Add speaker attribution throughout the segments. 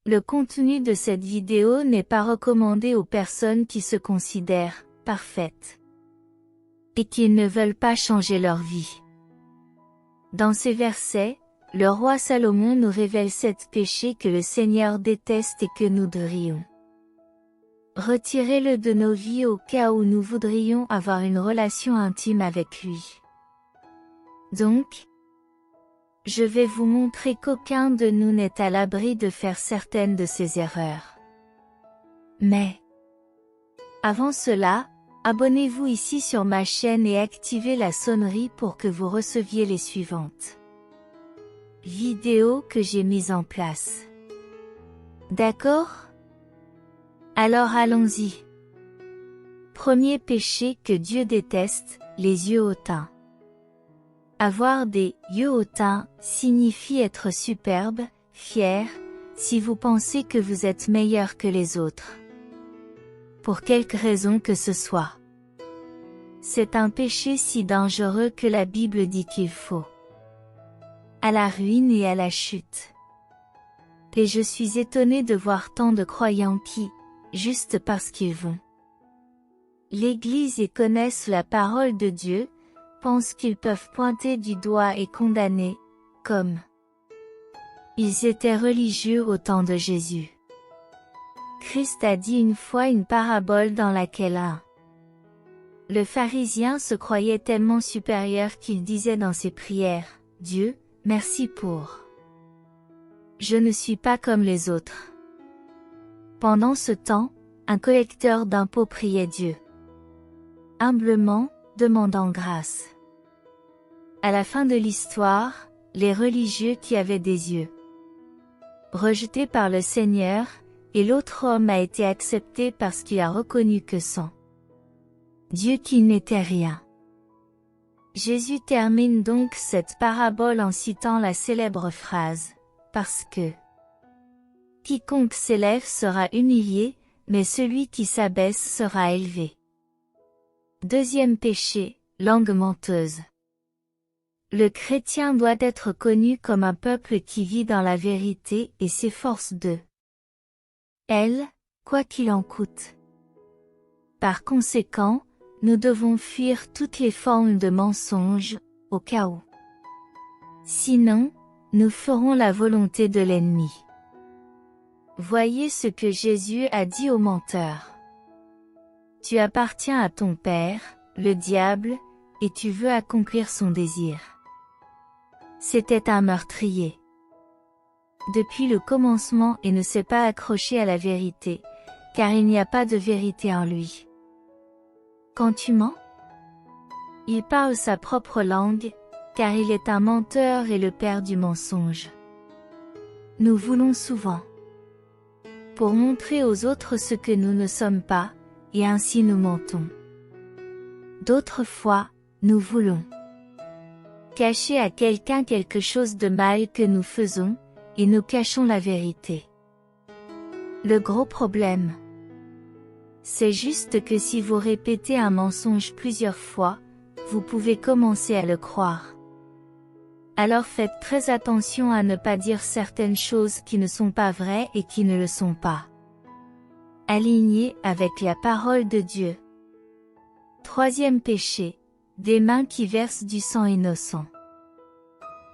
Speaker 1: Le contenu de cette vidéo n'est pas recommandé aux personnes qui se considèrent parfaites et qui ne veulent pas changer leur vie. Dans ces versets, le roi Salomon nous révèle 7 péchés que le Seigneur déteste et que nous devrions retirer-le de nos vies au cas où nous voudrions avoir une relation intime avec lui. Donc, je vais vous montrer qu'aucun de nous n'est à l'abri de faire certaines de ces erreurs. Mais, avant cela, abonnez-vous ici sur ma chaîne et activez la sonnerie pour que vous receviez les suivantes vidéos que j'ai mises en place. D'accord? Alors allons-y. Premier péché que Dieu déteste, les yeux hautains. Avoir des yeux hautains signifie être superbe, fier, si vous pensez que vous êtes meilleur que les autres. Pour quelque raison que ce soit. C'est un péché si dangereux que la Bible dit qu'il faut à la ruine et à la chute. Et je suis étonné de voir tant de croyants qui, juste parce qu'ils vont l'Église et connaissent la parole de Dieu, pensent qu'ils peuvent pointer du doigt et condamner, comme ils étaient religieux au temps de Jésus. Christ a dit une fois une parabole dans laquelle le pharisien se croyait tellement supérieur qu'il disait dans ses prières, « Dieu, merci pour. Je ne suis pas comme les autres. » Pendant ce temps, un collecteur d'impôts priait Dieu, humblement, demandant grâce. À la fin de l'histoire, les religieux qui avaient des yeux rejetés par le Seigneur, et l'autre homme a été accepté parce qu'il a reconnu que sans Dieu qu'il n'était rien. Jésus termine donc cette parabole en citant la célèbre phrase, parce que quiconque s'élève sera humilié, mais celui qui s'abaisse sera élevé. Deuxième péché, langue menteuse. Le chrétien doit être connu comme un peuple qui vit dans la vérité et s'efforce de elle, quoi qu'il en coûte. Par conséquent, nous devons fuir toutes les formes de mensonges, au cas où. Sinon, nous ferons la volonté de l'ennemi. Voyez ce que Jésus a dit aux menteurs. Tu appartiens à ton père, le diable, et tu veux accomplir son désir. C'était un meurtrier. Depuis le commencement et ne s'est pas accroché à la vérité, car il n'y a pas de vérité en lui. Quand tu mens, il parle sa propre langue, car il est un menteur et le père du mensonge. Nous voulons souvent, pour montrer aux autres ce que nous ne sommes pas, et ainsi nous mentons. D'autres fois, nous voulons cacher à quelqu'un quelque chose de mal que nous faisons, et nous cachons la vérité. Le gros problème, c'est juste que si vous répétez un mensonge plusieurs fois, vous pouvez commencer à le croire. Alors faites très attention à ne pas dire certaines choses qui ne sont pas vraies et qui ne le sont pas alignées avec la parole de Dieu. Troisième péché, des mains qui versent du sang innocent.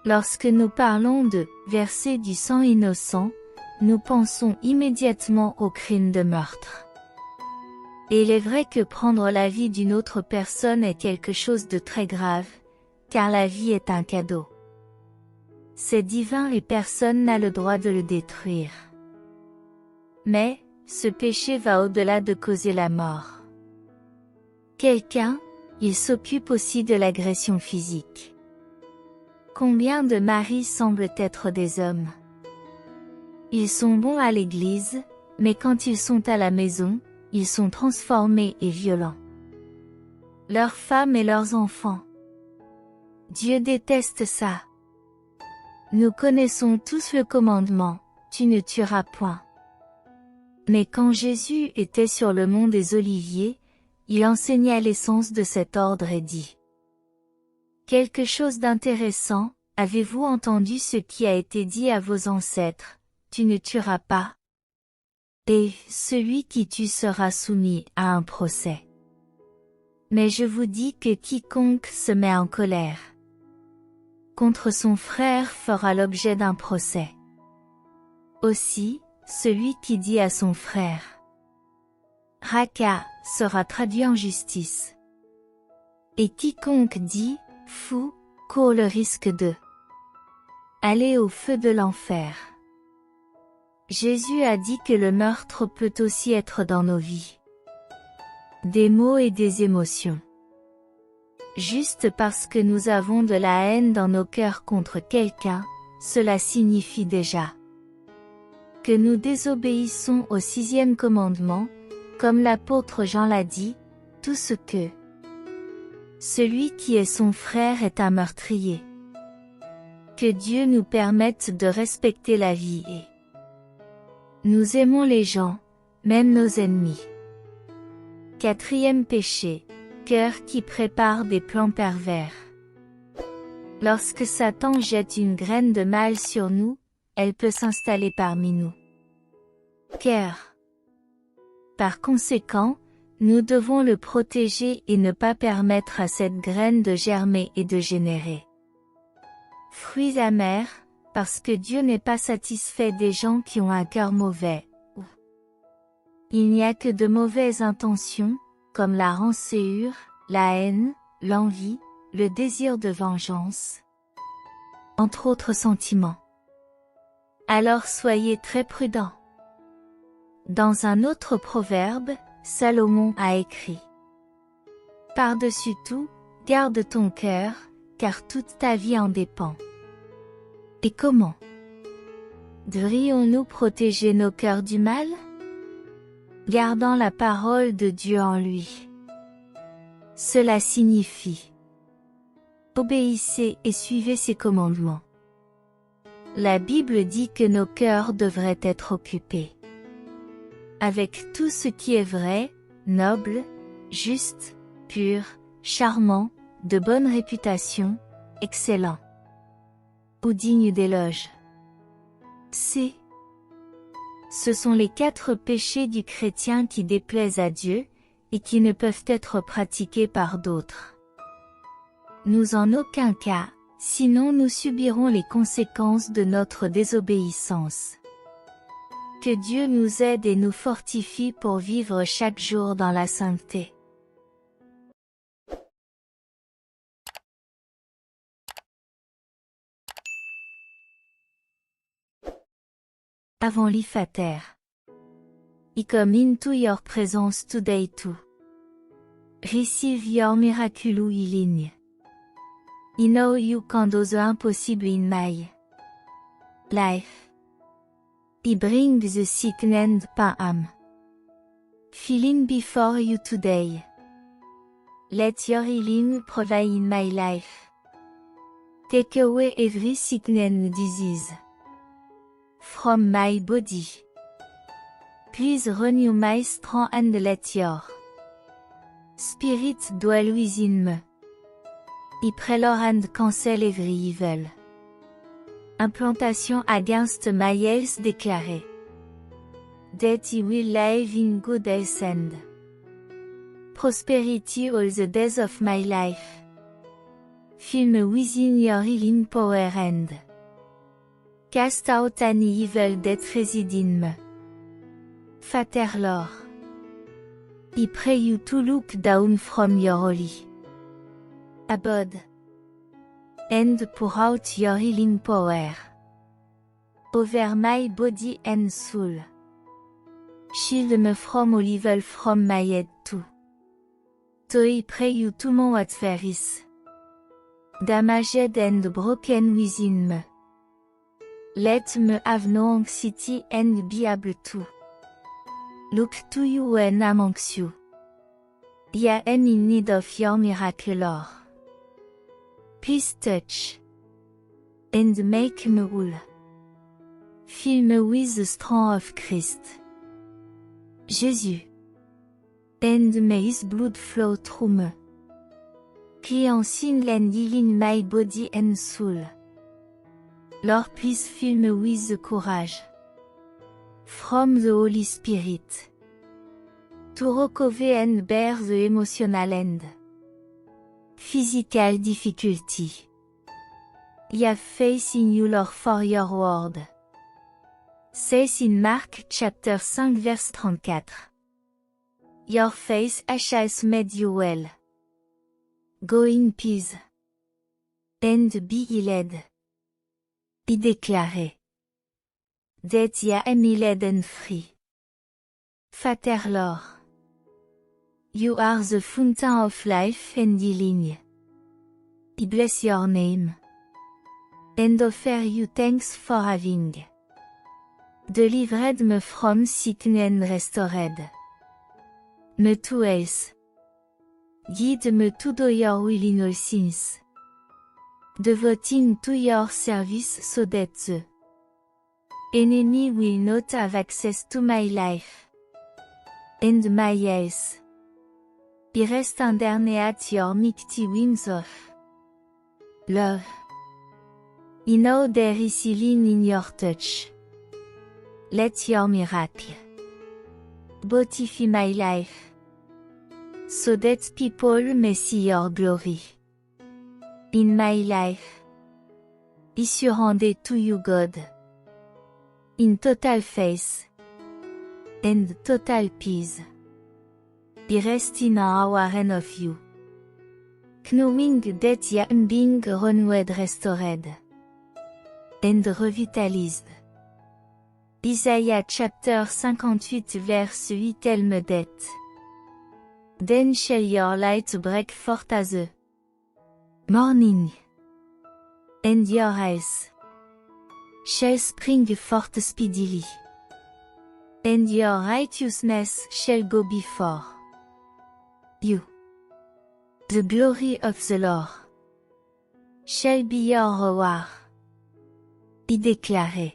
Speaker 1: Lorsque nous parlons de « verser du sang innocent », nous pensons immédiatement au crime de meurtre. Et il est vrai que prendre la vie d'une autre personne est quelque chose de très grave, car la vie est un cadeau. C'est divin et personne n'a le droit de le détruire. Mais, ce péché va au-delà de causer la mort. Il s'occupe aussi de l'agression physique. Combien de maris semblent être des hommes? Ils sont bons à l'église, mais quand ils sont à la maison, ils sont transformés et violents. Leurs femmes et leurs enfants. Dieu déteste ça. Nous connaissons tous le commandement, tu ne tueras point. Mais quand Jésus était sur le mont des Oliviers, il enseigna l'essence de cet ordre et dit: quelque chose d'intéressant, avez-vous entendu ce qui a été dit à vos ancêtres, tu ne tueras pas. Et celui qui tue sera soumis à un procès. Mais je vous dis que quiconque se met en colère contre son frère fera l'objet d'un procès. Aussi, celui qui dit à son frère Raka sera traduit en justice. Et quiconque dit fou court le risque de aller au feu de l'enfer. Jésus a dit que le meurtre peut aussi être dans nos vies. Des mots et des émotions. Juste parce que nous avons de la haine dans nos cœurs contre quelqu'un, cela signifie déjà que nous désobéissons au 6e commandement, comme l'apôtre Jean l'a dit, tout ce que celui qui est son frère est un meurtrier. Que Dieu nous permette de respecter la vie et nous aimons les gens, même nos ennemis. 4e péché, cœur qui prépare des plans pervers. Lorsque Satan jette une graine de mal sur nous, elle peut s'installer parmi nous. Cœur. Par conséquent, nous devons le protéger et ne pas permettre à cette graine de germer et de générer fruits amers, parce que Dieu n'est pas satisfait des gens qui ont un cœur mauvais. Il n'y a que de mauvaises intentions, comme la rancoeur, la haine, l'envie, le désir de vengeance, entre autres sentiments. Alors soyez très prudents. Dans un autre proverbe, Salomon a écrit « Par-dessus tout, garde ton cœur, car toute ta vie en dépend. » Et comment devrions-nous protéger nos cœurs du mal? Gardant la parole de Dieu en lui. Cela signifie obéissez et suivez ses commandements. La Bible dit que nos cœurs devraient être occupés avec tout ce qui est vrai, noble, juste, pur, charmant, de bonne réputation, excellent ou digne d'éloge. Ce sont les 4 péchés du chrétien qui déplaisent à Dieu, et qui ne peuvent être pratiqués par d'autres. Nous en aucun cas, sinon nous subirons les conséquences de notre désobéissance. Que Dieu nous aide et nous fortifie pour vivre chaque jour dans la sainteté. Avant l'Ifater. I come into your presence today to receive your miraculous healing. I know you can do the impossible in my life. I bring the sick and pain. Feeling before you today. Let your healing prevail in my life. Take away every sickness and disease from my body. Please renew my strength and let your spirit dwell within me. I pray Lord and cancel every evil implantation against my health déclarée. That I will live in good health and prosperity all the days of my life. Fill me within your healing power and cast out any evil that resides in me. Father Lord, I pray you to look down from your holy abode and pour out your healing power over my body and soul. Shield me from all evil from my head to I pray you to know what there is damaged and broken within me. Let me have no anxiety and be able to look to you when I'm anxious. I am in need of your miracle, Lord. Please touch and make me whole. Fill me with the strength of Christ, Jésus, and may His blood flow through me, cleansing and healing my body and soul. Lord, please fill me with the courage From the Holy Spirit. To recover and bear the emotional and physical difficulty. You have faith in you, Lord, for your word. Says in Mark chapter 5 verse 34. Your faith has made you well. Go in peace. And be healed. I déclaré. That ye am healed and free. Father Lord. You are the fountain of life and healing. I bless your name. And offer you thanks for having delivered me from sickness and restored me to health. Guide me to do your will in all things. Devoting to your service so that the enemy will not have access to my life and my health. I rest underneath your mighty wings of love. I know there is healing in your touch. Let your miracle beautify my life, so that people may see your glory in my life. I surrender to you, God, in total faith and total peace. I rest in awe of you, knowing that I am being renewed, restored, and revitalized. Isaiah chapter 58 verse 8 tell me that. Then shall your light break forth as the morning, and your eyes shall spring forth speedily, and your righteousness shall go before you. The glory of the Lord shall be your reward. I déclaré.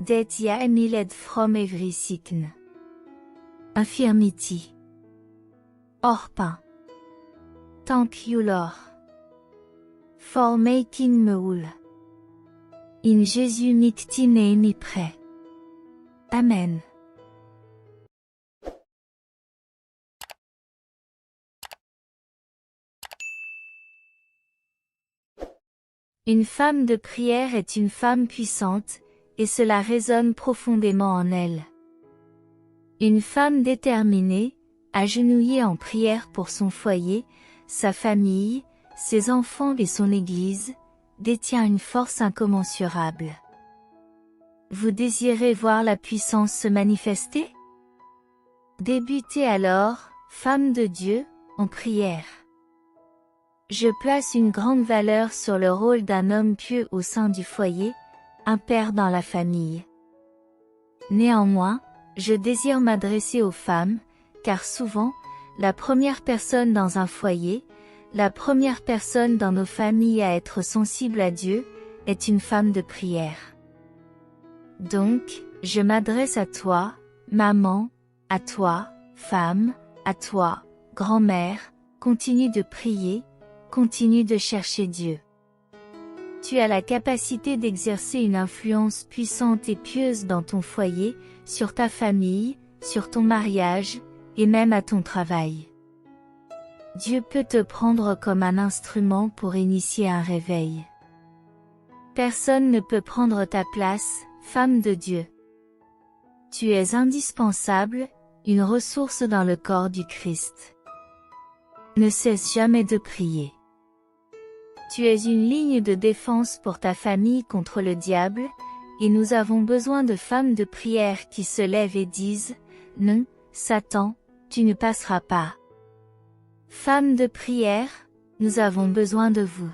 Speaker 1: That ye am healed from every sickness, infirmity, or pain. Thank you, Lord, for making me whole. In Jesus' mighty name I pray. Amen. Une femme de prière est une femme puissante, et cela résonne profondément en elle. Une femme déterminée, agenouillée en prière pour son foyer, sa famille, ses enfants et son Église, détient une force incommensurable. Vous désirez voir la puissance se manifester? Débutez alors, femme de Dieu, en prière. Je place une grande valeur sur le rôle d'un homme pieux au sein du foyer, un père dans la famille. Néanmoins, je désire m'adresser aux femmes, car souvent, la première personne dans un foyer, la première personne dans nos familles à être sensible à Dieu, est une femme de prière. Donc, je m'adresse à toi, maman, à toi, femme, à toi, grand-mère, continue de prier, continue de chercher Dieu. Tu as la capacité d'exercer une influence puissante et pieuse dans ton foyer, sur ta famille, sur ton mariage, et même à ton travail. Dieu peut te prendre comme un instrument pour initier un réveil. Personne ne peut prendre ta place, femme de Dieu. Tu es indispensable, une ressource dans le corps du Christ. Ne cesse jamais de prier. Tu es une ligne de défense pour ta famille contre le diable, et nous avons besoin de femmes de prière qui se lèvent et disent « Non, Satan, tu ne passeras pas ». Femmes de prière, nous avons besoin de vous.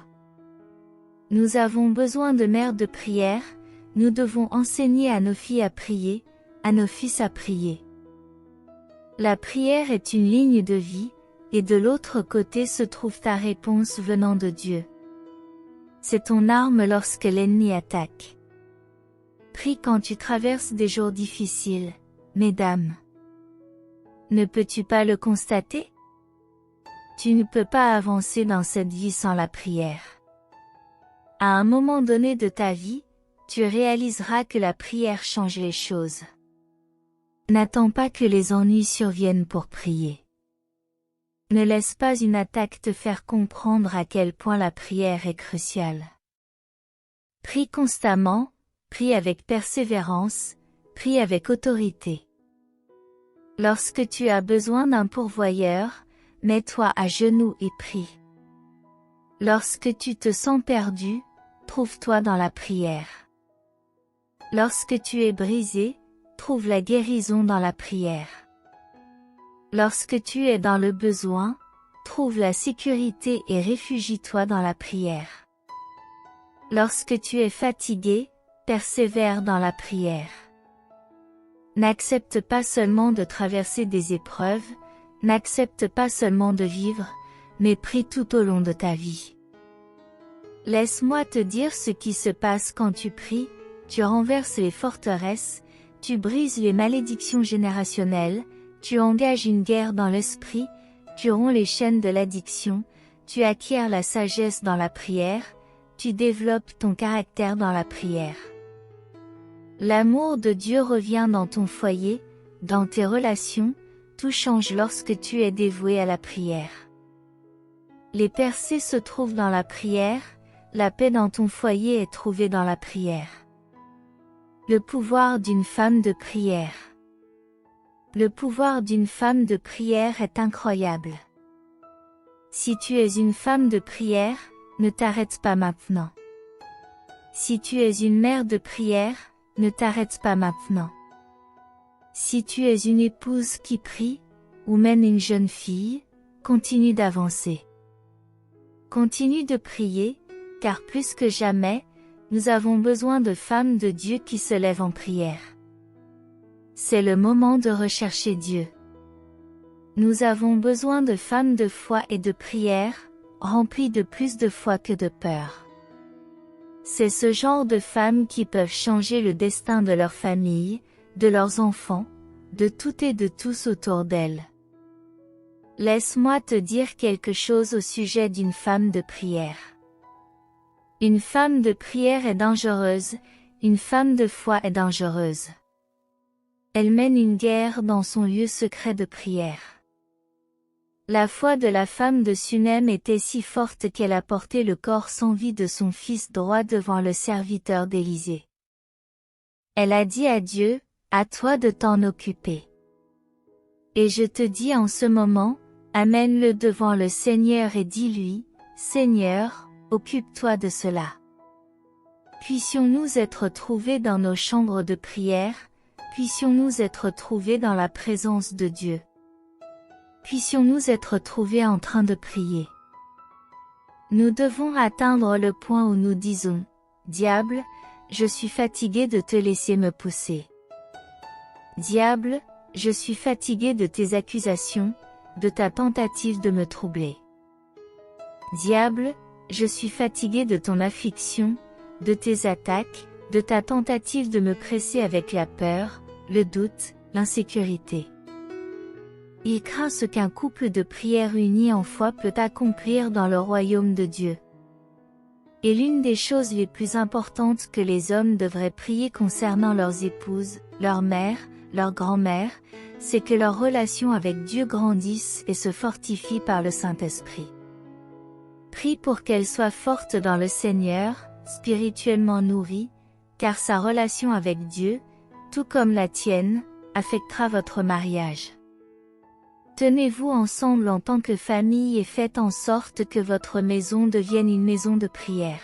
Speaker 1: Nous avons besoin de mères de prière, nous devons enseigner à nos filles à prier, à nos fils à prier. La prière est une ligne de vie, et de l'autre côté se trouve ta réponse venant de Dieu. C'est ton arme lorsque l'ennemi attaque. Prie quand tu traverses des jours difficiles, mesdames. Ne peux-tu pas le constater? Tu ne peux pas avancer dans cette vie sans la prière. À un moment donné de ta vie, tu réaliseras que la prière change les choses. N'attends pas que les ennuis surviennent pour prier. Ne laisse pas une attaque te faire comprendre à quel point la prière est cruciale. Prie constamment, prie avec persévérance, prie avec autorité. Lorsque tu as besoin d'un pourvoyeur, mets-toi à genoux et prie. Lorsque tu te sens perdu, trouve-toi dans la prière. Lorsque tu es brisé, trouve la guérison dans la prière. Lorsque tu es dans le besoin, trouve la sécurité et réfugie-toi dans la prière. Lorsque tu es fatigué, persévère dans la prière. N'accepte pas seulement de traverser des épreuves, n'accepte pas seulement de vivre, mais prie tout au long de ta vie. Laisse-moi te dire ce qui se passe quand tu pries, tu renverses les forteresses, tu brises les malédictions générationnelles, tu engages une guerre dans l'esprit, tu romps les chaînes de l'addiction, tu acquiers la sagesse dans la prière, tu développes ton caractère dans la prière. L'amour de Dieu revient dans ton foyer, dans tes relations, tout change lorsque tu es dévoué à la prière. Les percées se trouvent dans la prière, la paix dans ton foyer est trouvée dans la prière. Le pouvoir d'une femme de prière. Le pouvoir d'une femme de prière est incroyable. Si tu es une femme de prière, ne t'arrête pas maintenant. Si tu es une mère de prière, ne t'arrête pas maintenant. Si tu es une épouse qui prie, ou même une jeune fille, continue d'avancer. Continue de prier, car plus que jamais, nous avons besoin de femmes de Dieu qui se lèvent en prière. C'est le moment de rechercher Dieu. Nous avons besoin de femmes de foi et de prière, remplies de plus de foi que de peur. C'est ce genre de femmes qui peuvent changer le destin de leur famille, de leurs enfants, de toutes et de tous autour d'elles. Laisse-moi te dire quelque chose au sujet d'une femme de prière. Une femme de prière est dangereuse, une femme de foi est dangereuse. Elle mène une guerre dans son lieu secret de prière. La foi de la femme de Sunem était si forte qu'elle a porté le corps sans vie de son fils droit devant le serviteur d'Élisée. Elle a dit à Dieu, « À toi de t'en occuper. » Et je te dis en ce moment, amène-le devant le Seigneur et dis-lui, « Seigneur, occupe-toi de cela. » Puissions-nous être trouvés dans nos chambres de prière, puissions-nous être trouvés dans la présence de Dieu. Puissions-nous être trouvés en train de prier. Nous devons atteindre le point où nous disons, « Diable, je suis fatigué de te laisser me pousser. Diable, je suis fatigué de tes accusations, de ta tentative de me troubler. Diable, je suis fatigué de ton affliction, de tes attaques, de ta tentative de me presser avec la peur, le doute, l'insécurité. » Il craint ce qu'un couple de prière uni en foi peut accomplir dans le royaume de Dieu. Et l'une des choses les plus importantes que les hommes devraient prier concernant leurs épouses, leurs mères, leurs grand-mères, c'est que leur relation avec Dieu grandisse et se fortifie par le Saint-Esprit. Prie pour qu'elle soit forte dans le Seigneur, spirituellement nourrie, car sa relation avec Dieu, tout comme la tienne, affectera votre mariage. Tenez-vous ensemble en tant que famille et faites en sorte que votre maison devienne une maison de prière.